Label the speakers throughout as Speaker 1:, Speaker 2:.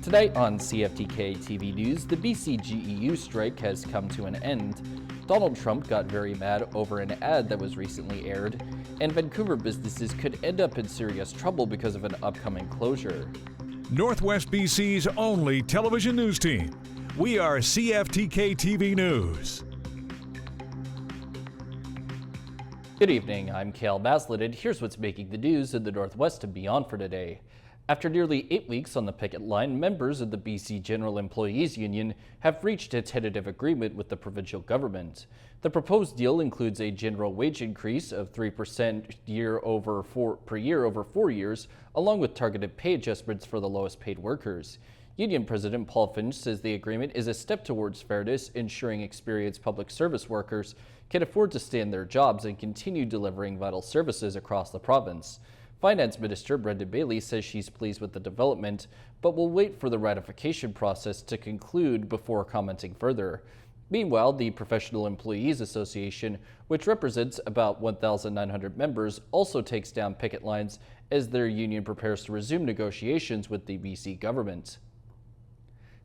Speaker 1: Tonight on CFTK-TV News, the BC GEU strike has come to an end. Donald Trump got very mad over an ad that was recently aired, and Vancouver businesses could end up in serious trouble because of an upcoming closure.
Speaker 2: Northwest BC's only television news team. We are CFTK-TV News.
Speaker 1: Good evening, I'm Cale Maslin, and here's what's making the news in the Northwest and beyond for today. After nearly 8 weeks on the picket line, members of the BC General Employees Union have reached a tentative agreement with the provincial government. The proposed deal includes a general wage increase of 3% per year over 4 years, along with targeted pay adjustments for the lowest paid workers. Union President Paul Finch says the agreement is a step towards fairness, ensuring experienced public service workers can afford to stay in their jobs and continue delivering vital services across the province. Finance Minister Brendan Bailey says she's pleased with the development, but will wait for the ratification process to conclude before commenting further. Meanwhile, the Professional Employees Association, which represents about 1,900 members, also takes down picket lines as their union prepares to resume negotiations with the BC government.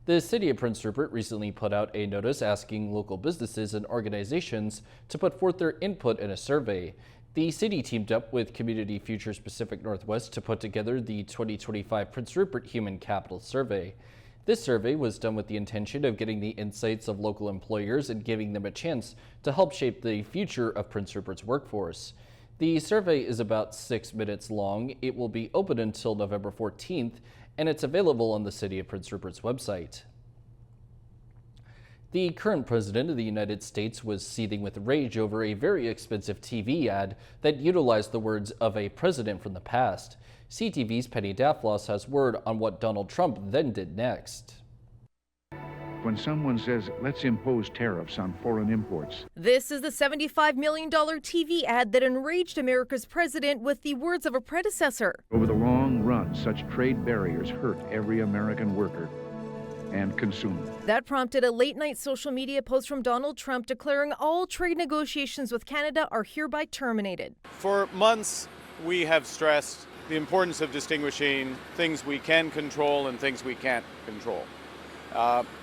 Speaker 1: The City of Prince Rupert recently put out a notice asking local businesses and organizations to put forth their input in a survey. The city teamed up with Community Futures Pacific Northwest to put together the 2025 Prince Rupert Human Capital Survey. This survey was done with the intention of getting the insights of local employers and giving them a chance to help shape the future of Prince Rupert's workforce. The survey is about 6 minutes long. It will be open until November 14th, and it's available on the City of Prince Rupert's website. The current president of the United States was seething with rage over a very expensive TV ad that utilized the words of a president from the past. CTV's Penny Daflos has word on what Donald Trump then did next.
Speaker 3: When someone says, let's impose tariffs on foreign imports.
Speaker 4: This is the $75 million TV ad that enraged America's president with the words of a predecessor.
Speaker 3: Over the long run, such trade barriers hurt every American worker and consumer.
Speaker 4: That prompted a late-night social media post from Donald Trump declaring all trade negotiations with Canada are hereby terminated.
Speaker 5: For months, we have stressed the importance of distinguishing things we can control and things we can't control.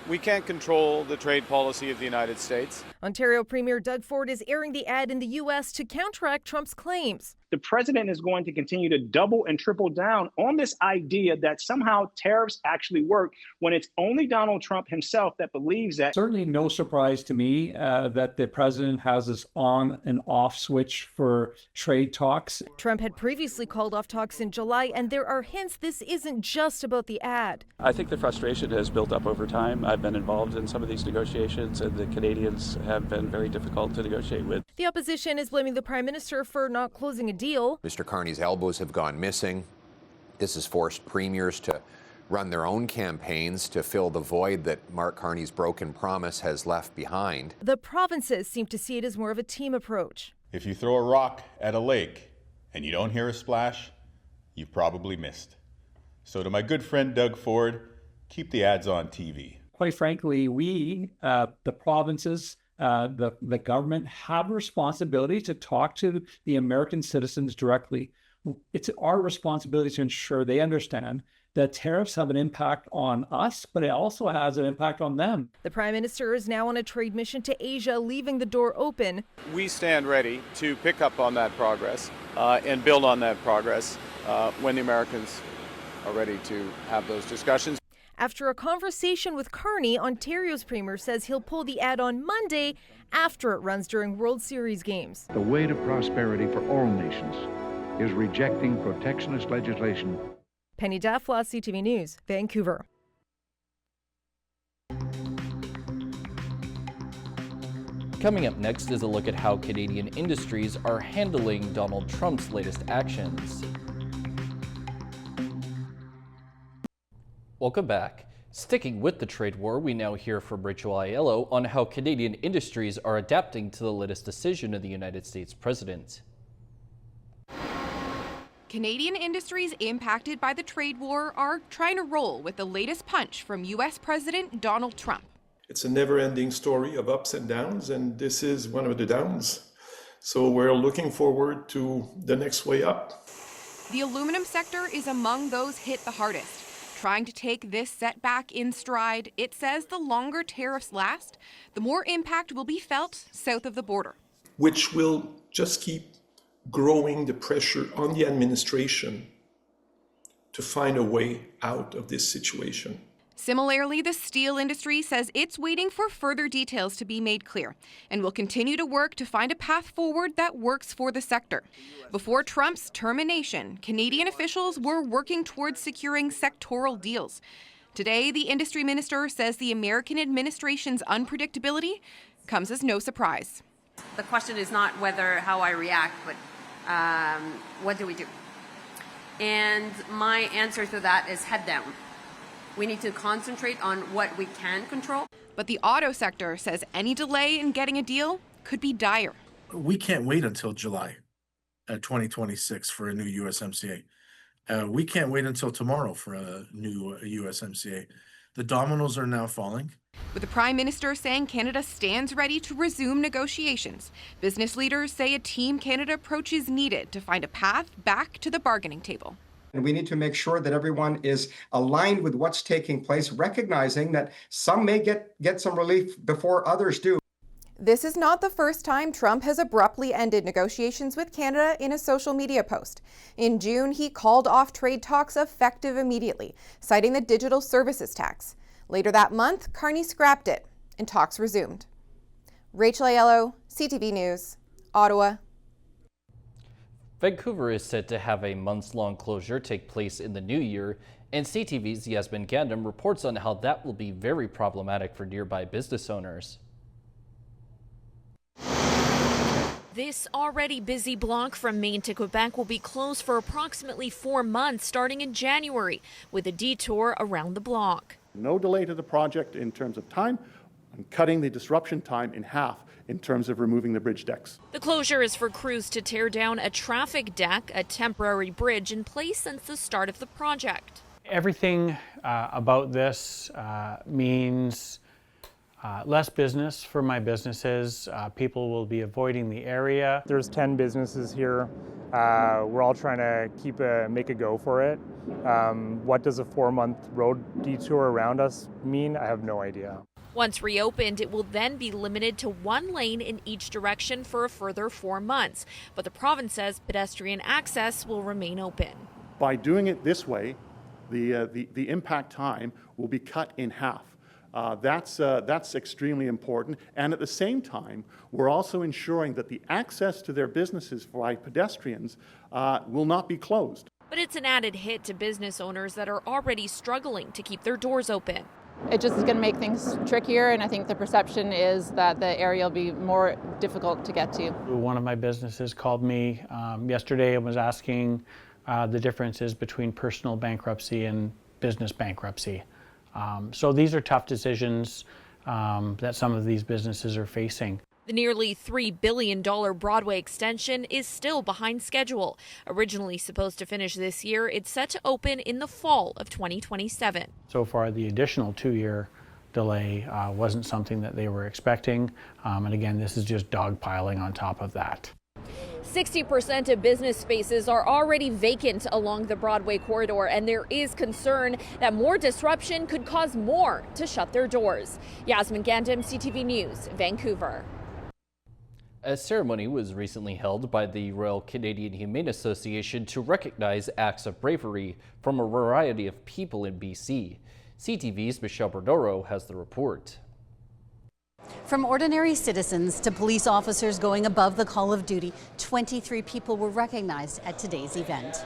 Speaker 5: We can't control the trade policy of the United States.
Speaker 4: Ontario Premier Doug Ford is airing the ad in the U.S. to counteract Trump's claims.
Speaker 6: The president is going to continue to double and triple down on this idea that somehow tariffs actually work when it's only Donald Trump himself that believes that.
Speaker 7: Certainly no surprise to me that the president has this on and off switch for trade talks.
Speaker 4: Trump had previously called off talks in July, and there are hints this isn't just about the ad.
Speaker 8: I think the frustration has built up over time. I've been involved in some of these negotiations, and the Canadians have been very difficult to negotiate with.
Speaker 4: The opposition is blaming the Prime Minister for not closing a deal.
Speaker 9: Mr. Carney's elbows have gone missing. This has forced premiers to run their own campaigns to fill the void that Mark Carney's broken promise has left behind.
Speaker 4: The provinces seem to see it as more of a team approach.
Speaker 10: If you throw a rock at a lake and you don't hear a splash, you've probably missed. So to my good friend Doug Ford, keep the ads on TV.
Speaker 7: Quite frankly, we, the provinces, the government have a responsibility to talk to the American citizens directly. It's our responsibility to ensure they understand that tariffs have an impact on us, but it also has an impact on them.
Speaker 4: The Prime Minister is now on a trade mission to Asia, leaving the door open.
Speaker 5: We stand ready to pick up on that progress and build on that progress when the Americans are ready to have those discussions.
Speaker 4: After a conversation with Carney, Ontario's Premier says he'll pull the ad on Monday after it runs during World Series games.
Speaker 3: The way to prosperity for all nations is rejecting protectionist legislation.
Speaker 4: Penny Daflos, CTV News, Vancouver.
Speaker 1: Coming up next is a look at how Canadian industries are handling Donald Trump's latest actions. Welcome back. Sticking with the trade war, we now hear from Rachel Aiello on how Canadian industries are adapting to the latest decision of the United States president.
Speaker 11: Canadian industries impacted by the trade war are trying to roll with the latest punch from U.S. President Donald Trump.
Speaker 12: It's a never-ending story of ups and downs, and this is one of the downs. So we're looking forward to the next way up.
Speaker 11: The aluminum sector is among those hit the hardest. trying to take this setback in stride. It says the longer tariffs last, the more impact will be felt south of the border,
Speaker 12: which will just keep growing the pressure on the administration to find a way out of this situation.
Speaker 11: Similarly, the steel industry says it's waiting for further details to be made clear and will continue to work to find a path forward that works for the sector. Before Trump's termination, Canadian officials were working towards securing sectoral deals. Today, the industry minister says the American administration's unpredictability comes as no surprise.
Speaker 13: The question is not how I react, but what do we do? And my answer to that is head down. We need to concentrate on what we can control.
Speaker 11: But the auto sector says any delay in getting a deal could be dire.
Speaker 14: We can't wait until July 2026 for a new USMCA. We can't wait until tomorrow for a new USMCA. The dominoes are now falling.
Speaker 11: With the Prime Minister saying Canada stands ready to resume negotiations, business leaders say a Team Canada approach is needed to find a path back to the bargaining table.
Speaker 15: And we need to make sure that everyone is aligned with what's taking place, recognizing that some may get some relief before others do.
Speaker 11: This is not the first time Trump has abruptly ended negotiations with Canada in a social media post. In June, he called off trade talks effective immediately, citing the digital services tax. Later that month, Carney scrapped it, and talks resumed. Rachel Aiello, CTV News, Ottawa.
Speaker 1: Vancouver is set to have a months-long closure take place in the new year, and CTV's Yasmin Gandam reports on how that will be very problematic for nearby business owners.
Speaker 16: This already busy block from Maine to Quebec will be closed for approximately 4 months starting in January, with a detour around the block.
Speaker 17: No delay to the project in terms of time, and cutting the disruption time in half in terms of removing the bridge decks.
Speaker 16: The closure is for crews to tear down a traffic deck, a temporary bridge in place since the start of the project.
Speaker 18: Everything about this means less business for my businesses. People will be avoiding the area.
Speaker 19: There's 10 businesses here. We're all trying to make a go for it. What does a 4-month road detour around us mean? I have no idea.
Speaker 16: Once reopened, it will then be limited to 1 lane in each direction for a further 4 months. But the province says pedestrian access will remain open.
Speaker 17: By doing it this way, the impact time will be cut in half. That's extremely important. And at the same time, we're also ensuring that the access to their businesses by pedestrians will not be closed.
Speaker 16: But it's an added hit to business owners that are already struggling to keep their doors open.
Speaker 20: It just is going to make things trickier, and I think the perception is that the area will be more difficult to get to.
Speaker 18: One of my businesses called me yesterday and was asking the differences between personal bankruptcy and business bankruptcy. So these are tough decisions that some of these businesses are facing.
Speaker 16: The nearly $3 billion Broadway extension is still behind schedule. Originally supposed to finish this year, it's set to open in the fall of 2027.
Speaker 18: So far, the additional 2-year delay wasn't something that they were expecting. And again, this is just dogpiling on top of that.
Speaker 16: 60% of business spaces are already vacant along the Broadway corridor, and there is concern that more disruption could cause more to shut their doors. Yasmin Gandam, CTV News, Vancouver.
Speaker 1: A ceremony was recently held by the Royal Canadian Humane Association to recognize acts of bravery from a variety of people in BC. CTV's Michelle Bordoro has the report.
Speaker 21: From ordinary citizens to police officers going above the call of duty, 23 people were recognized at today's event.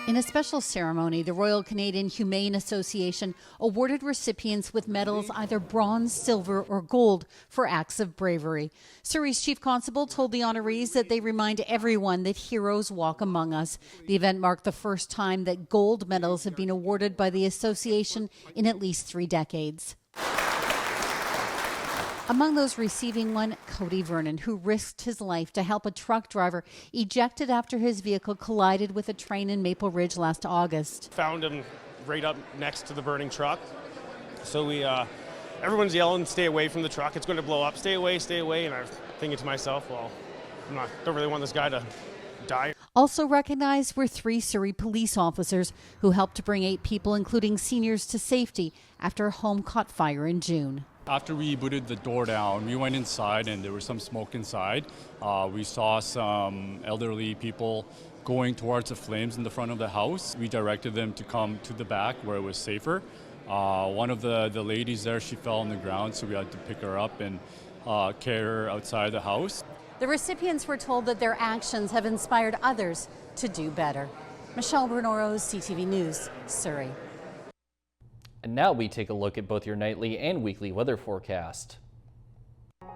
Speaker 21: In a special ceremony, the Royal Canadian Humane Association awarded recipients with medals either bronze, silver, or gold for acts of bravery. Surrey's Chief Constable told the honorees that they remind everyone that heroes walk among us. The event marked the first time that gold medals have been awarded by the association in at least 3 decades. Among those receiving one, Cody Vernon, who risked his life to help a truck driver ejected after his vehicle collided with a train in Maple Ridge last August.
Speaker 22: Found him right up next to the burning truck. So everyone's yelling, stay away from the truck, it's going to blow up, stay away, and I'm thinking to myself, well, don't really want this guy to die.
Speaker 21: Also recognized were 3 Surrey police officers who helped to bring 8 people, including seniors, to safety after a home caught fire in June.
Speaker 2: After we booted the door down, we went inside and there was some smoke inside. We saw some elderly people going towards the flames in the front of the house. We directed them to come to the back where it was safer. One of the ladies there, she fell on the ground, so we had to pick her up and carry her outside the house.
Speaker 21: The recipients were told that their actions have inspired others to do better. Michelle Bernoro's CTV News, Surrey.
Speaker 1: And now we take a look at both your nightly and weekly weather forecast.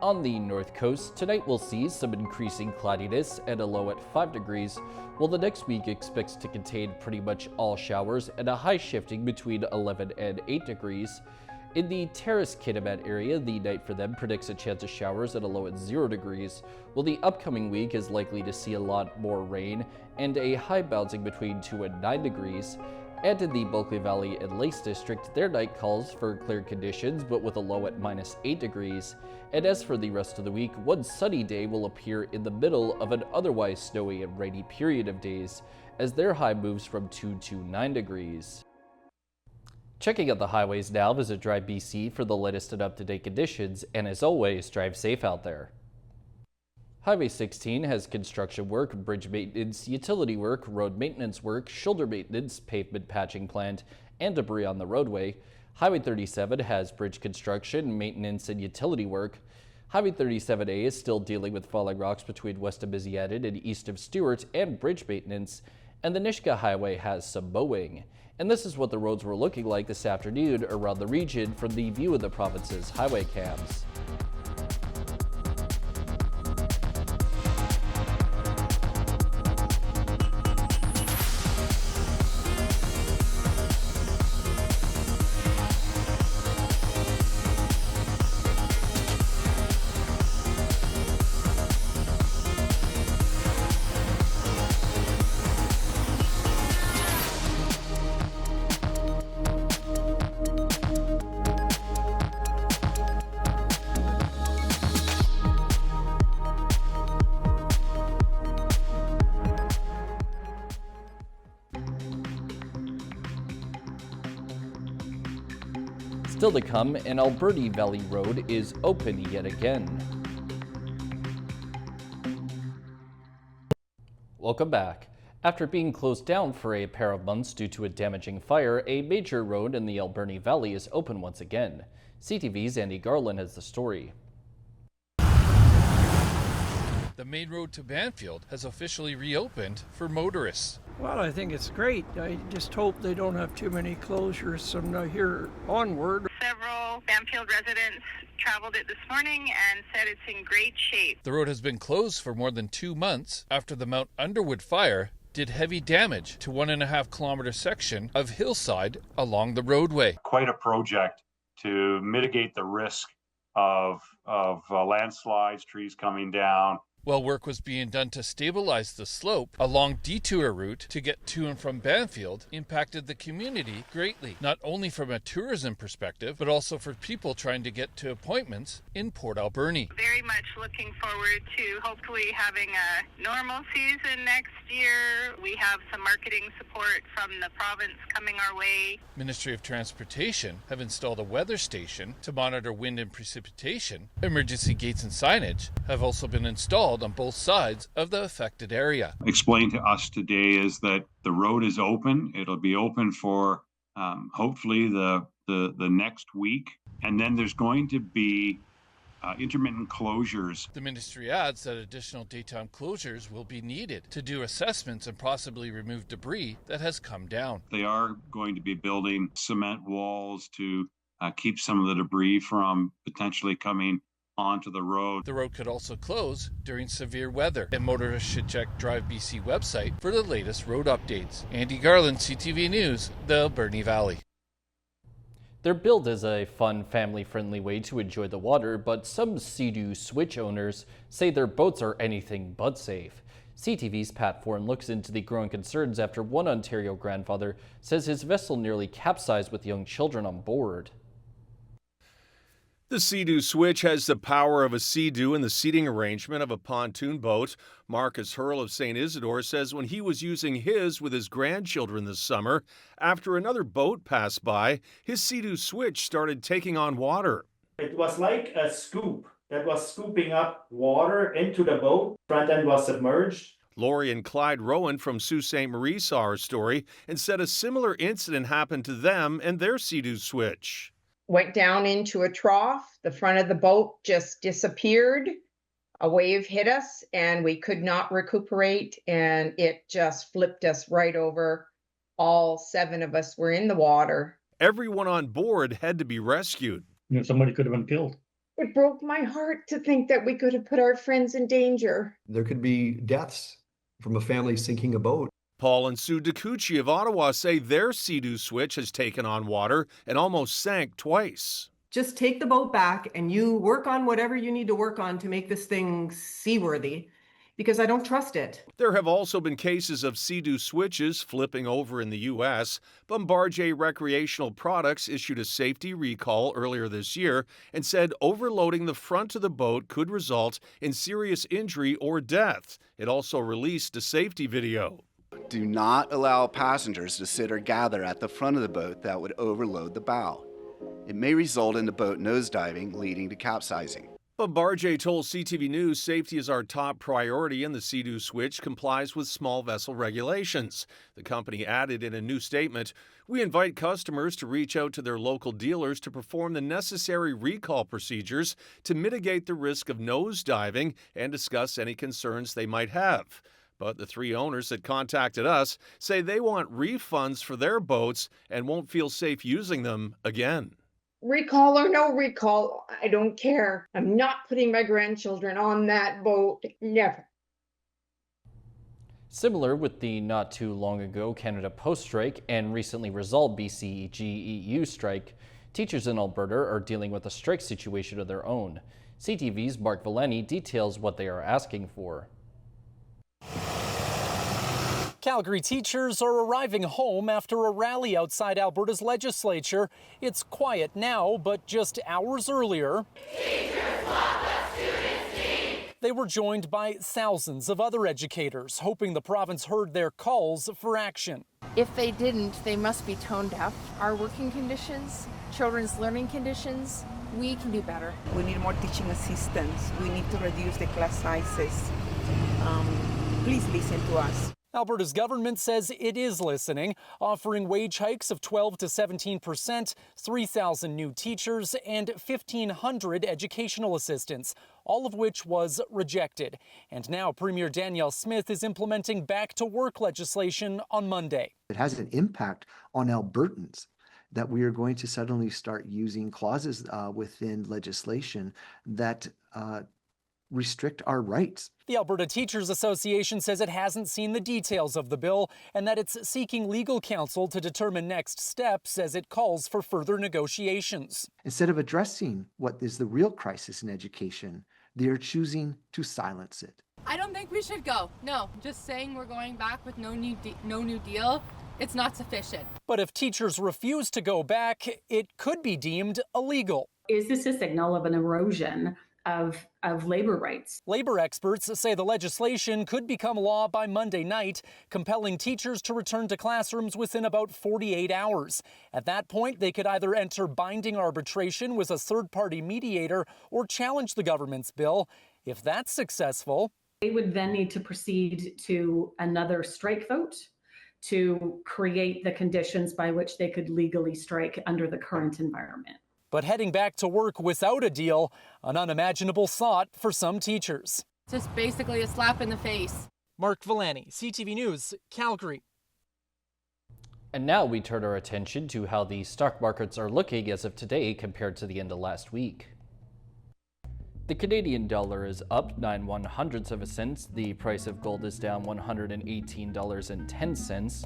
Speaker 1: On the north coast, tonight we'll see some increasing cloudiness and a low at 5 degrees, while the next week expects to contain pretty much all showers and a high shifting between 11 and 8 degrees. In the Terrace-Kitimat area, the night for them predicts a chance of showers at a low at 0 degrees, while the upcoming week is likely to see a lot more rain and a high bouncing between 2 and 9 degrees. And in the Bulkley Valley and Lakes District, their night calls for clear conditions, but with a low at -8 degrees. And as for the rest of the week, one sunny day will appear in the middle of an otherwise snowy and rainy period of days, as their high moves from 2 to 9 degrees. Checking out the highways now, visit Drive BC for the latest and up-to-date conditions, and as always, drive safe out there. Highway 16 has construction work, bridge maintenance, utility work, road maintenance work, shoulder maintenance, pavement patching plant, and debris on the roadway. Highway 37 has bridge construction, maintenance, and utility work. Highway 37A is still dealing with falling rocks between west of Misiaden and east of Stewart and bridge maintenance. And the Nishka Highway has some mowing. And this is what the roads were looking like this afternoon around the region from the View of the Province's highway cams. Still to come, an Alberni Valley road is open yet again. Welcome back. After being closed down for a pair of months due to a damaging fire, a major road in the Alberni Valley is open once again. CTV's Andy Garland has the story.
Speaker 6: The main road to Banfield has officially reopened for motorists.
Speaker 23: Well, I think it's great. I just hope they don't have too many closures from here onward.
Speaker 24: Several Banfield residents traveled it this morning and said it's in great shape.
Speaker 6: The road has been closed for more than 2 months after the Mount Underwood fire did heavy damage to 1.5 kilometer section of hillside along the roadway.
Speaker 25: Quite a project to mitigate the risk of landslides, trees coming down.
Speaker 6: While work was being done to stabilize the slope, a long detour route to get to and from Banfield impacted the community greatly, not only from a tourism perspective, but also for people trying to get to appointments in Port Alberni.
Speaker 24: Very much looking forward to hopefully having a normal season next year. We have some marketing support from the province coming our way.
Speaker 6: Ministry of Transportation have installed a weather station to monitor wind and precipitation. Emergency gates and signage have also been installed on both sides of the affected area.
Speaker 25: Explained to us today is that the road is open. It'll be open for hopefully the next week, and then there's going to be intermittent closures.
Speaker 6: The ministry adds that additional daytime closures will be needed to do assessments and possibly remove debris that has come down.
Speaker 25: They are going to be building cement walls to keep some of the debris from potentially coming onto the road.
Speaker 6: The road could also close during severe weather, and motorists should check Drive BC website for the latest road updates. Andy Garland, CTV News, the Alberni Valley.
Speaker 1: They're billed as a fun, family-friendly way to enjoy the water, but some Sea-Doo Switch owners say their boats are anything but safe. CTV's Pat Foran looks into the growing concerns after one Ontario grandfather says his vessel nearly capsized with young children on board.
Speaker 5: The Sea-Doo Switch has the power of a Sea-Doo in the seating arrangement of a pontoon boat. Marcus Hurl of St. Isidore says when he was using his with his grandchildren this summer, after another boat passed by, his Sea-Doo Switch started taking on water.
Speaker 7: It was like a scoop that was scooping up water into the boat. Front end was submerged.
Speaker 5: Lori and Clyde Rowan from Sault Ste. Marie saw our story and said a similar incident happened to them and their Sea-Doo Switch.
Speaker 8: Went down into a trough. The front of the boat just disappeared. A wave hit us and we could not recuperate, and it just flipped us right over. All 7 of us were in the water.
Speaker 5: Everyone on board had to be rescued.
Speaker 7: Somebody could have been killed.
Speaker 8: It broke my heart to think that we could have put our friends in danger.
Speaker 9: There could be deaths from a family sinking a boat.
Speaker 5: Paul and Sue DeCucci of Ottawa say their Sea-Doo Switch has taken on water and almost sank twice.
Speaker 10: Just take the boat back and you work on whatever you need to work on to make this thing seaworthy, because I don't trust it.
Speaker 5: There have also been cases of Sea-Doo Switches flipping over in the U.S. Bombardier Recreational Products issued a safety recall earlier this year and said overloading the front of the boat could result in serious injury or death. It also released a safety video.
Speaker 26: Do not allow passengers to sit or gather at the front of the boat that would overload the bow. It may result in the boat nosediving, leading to capsizing.
Speaker 5: Bombardier told CTV News safety is our top priority and the Sea-Doo Switch complies with small vessel regulations. The company added in a new statement, "We invite customers to reach out to their local dealers to perform the necessary recall procedures to mitigate the risk of nosediving and discuss any concerns they might have." But the 3 owners that contacted us say they want refunds for their boats and won't feel safe using them again.
Speaker 8: Recall or no recall, I don't care. I'm not putting my grandchildren on that boat. Never.
Speaker 1: Similar with the not too long ago Canada Post strike and recently resolved BCEG-EU strike, teachers in Alberta are dealing with a strike situation of their own. CTV's Mark Valeni details what they are asking for.
Speaker 27: Calgary teachers are arriving home after a rally outside Alberta's legislature. It's quiet now, but just hours earlier, they were joined by thousands of other educators, hoping the province heard their calls for action.
Speaker 28: If they didn't, they must be tone deaf. Our working conditions, children's learning conditions, we can do better.
Speaker 29: We need more teaching assistants. We need to reduce the class sizes. Please listen to us.
Speaker 27: Alberta's government says it is listening, offering wage hikes of 12 to 17%, 3,000 new teachers, and 1,500 educational assistants, all of which was rejected. And now Premier Danielle Smith is implementing back-to-work legislation on Monday.
Speaker 30: It has an impact on Albertans that we are going to suddenly start using clauses within legislation that restrict our rights.
Speaker 27: The Alberta Teachers Association says it hasn't seen the details of the bill and that it's seeking legal counsel to determine next steps as it calls for further negotiations.
Speaker 30: Instead of addressing what is the real crisis in education, they are choosing to silence it.
Speaker 31: I don't think we should go. No, just saying we're going back with no new deal, it's not sufficient.
Speaker 27: But if teachers refuse to go back, it could be deemed illegal.
Speaker 32: Is this a signal of an erosion of labor rights?
Speaker 27: Labor experts say the legislation could become law by Monday night, compelling teachers to return to classrooms within about 48 hours. At that point, they could either enter binding arbitration with a third-party mediator or challenge the government's bill. If that's successful,
Speaker 32: they would then need to proceed to another strike vote to create the conditions by which they could legally strike under the current environment.
Speaker 27: But heading back to work without a deal, an unimaginable thought for some teachers.
Speaker 31: Just basically a slap in the face.
Speaker 27: Mark Valeni, CTV News, Calgary.
Speaker 1: And now we turn our attention to how the stock markets are looking as of today compared to the end of last week. The Canadian dollar is up 9/100ths of a cent. The price of gold is down $118.10.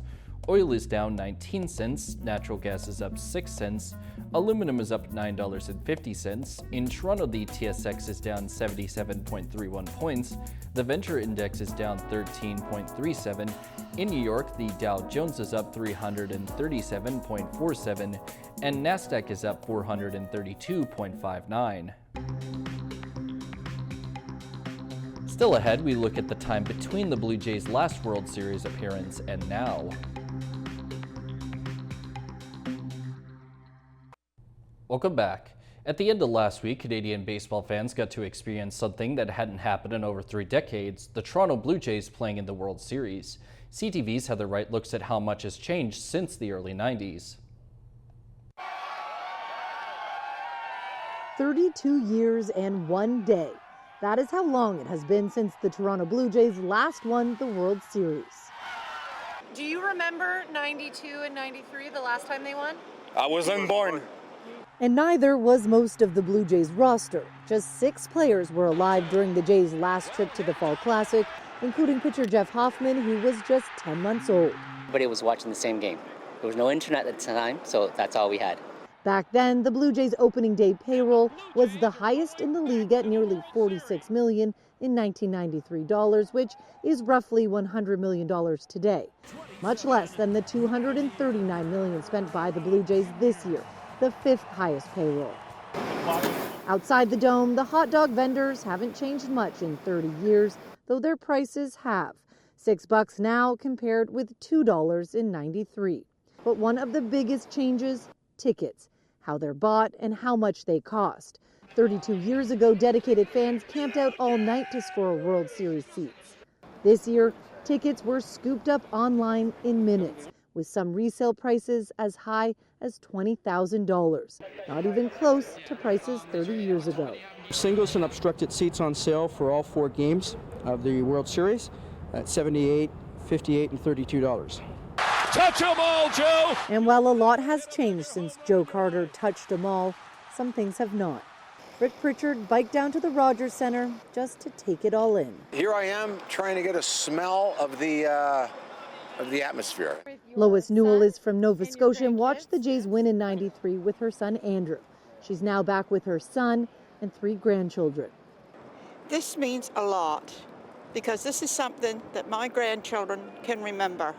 Speaker 1: Oil is down 19 cents, natural gas is up 6 cents, aluminum is up $9.50. In Toronto, the TSX is down 77.31 points, the Venture Index is down 13.37. In New York, the Dow Jones is up 337.47, and NASDAQ is up 432.59. Still ahead, we look at the time between the Blue Jays' last World Series appearance and now. Welcome back. At the end of last week, Canadian baseball fans got to experience something that hadn't happened in over 3 decades, the Toronto Blue Jays playing in the World Series. CTV's Heather Wright looks at how much has changed since the early 90s.
Speaker 3: 32 years and 1 day. That is how long it has been since the Toronto Blue Jays last won the World Series.
Speaker 4: Do you remember 92 and 93, the last time they won?
Speaker 11: I wasn't born.
Speaker 3: And neither was most of the Blue Jays roster. Just 6 players were alive during the Jays' last trip to the Fall Classic, including pitcher Jeff Hoffman, who was just 10 months old.
Speaker 12: Everybody was watching the same game. There was no internet at the time, so that's all we had.
Speaker 3: Back then, the Blue Jays' opening day payroll was the highest in the league at nearly $46 million in 1993 dollars, which is roughly $100 million today. Much less than the $239 million spent by the Blue Jays this year, the 5th highest payroll. Outside the Dome, the hot dog vendors haven't changed much in 30 years, though their prices have. $6 now compared with $2 in 93. But one of the biggest changes, tickets. How they're bought and how much they cost. 32 years ago, dedicated fans camped out all night to score World Series seats. This year, tickets were scooped up online in minutes, with some resale prices as high as $20,000. Not even close to prices 30 years ago.
Speaker 23: Singles and obstructed seats on sale for all 4 games of the World Series at $78, $58, and $32.
Speaker 11: Touch 'em all, Joe!
Speaker 3: And while a lot has changed since Joe Carter touched them all, some things have not. Rick Pritchard biked down to the Rogers Center just to take it all in.
Speaker 13: Here I am trying to get a smell of the atmosphere.
Speaker 3: Lois Newell is from Nova Scotia and watched the Jays win in 93 with her son Andrew. She's now back with her son and 3 grandchildren.
Speaker 14: This means a lot because this is something that my grandchildren can remember.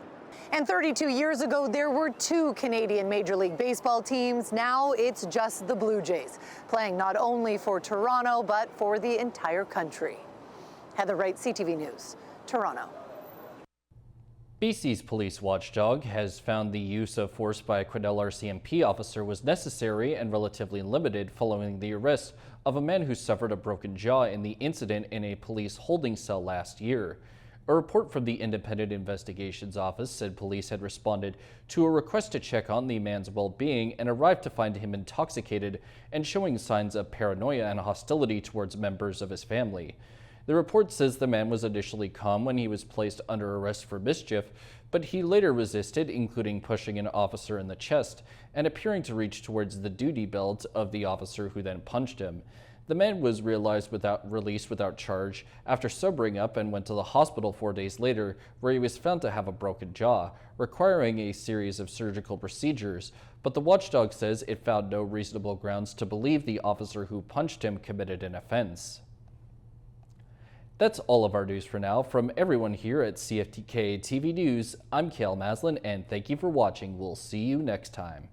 Speaker 3: And 32 years ago, there were 2 Canadian Major League Baseball teams. Now it's just the Blue Jays, playing not only for Toronto, but for the entire country. Heather Wright, CTV News, Toronto.
Speaker 1: BC's police watchdog has found the use of force by a Quesnel RCMP officer was necessary and relatively limited following the arrest of a man who suffered a broken jaw in the incident in a police holding cell last year. A report from the Independent Investigations Office said police had responded to a request to check on the man's well-being and arrived to find him intoxicated and showing signs of paranoia and hostility towards members of his family. The report says the man was initially calm when he was placed under arrest for mischief, but he later resisted, including pushing an officer in the chest and appearing to reach towards the duty belt of the officer who then punched him. The man was released without charge after sobering up and went to the hospital 4 days later, where he was found to have a broken jaw, requiring a series of surgical procedures. But the watchdog says it found no reasonable grounds to believe the officer who punched him committed an offense. That's all of our news for now. From everyone here at CFTK-TV News, I'm Cale Maslin, and thank you for watching. We'll see you next time.